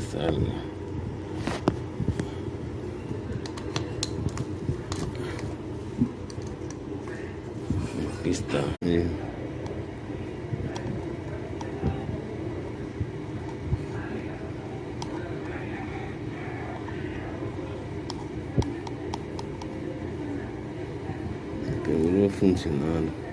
salga. Aquí está. Miren. Que vuelva a funcionar.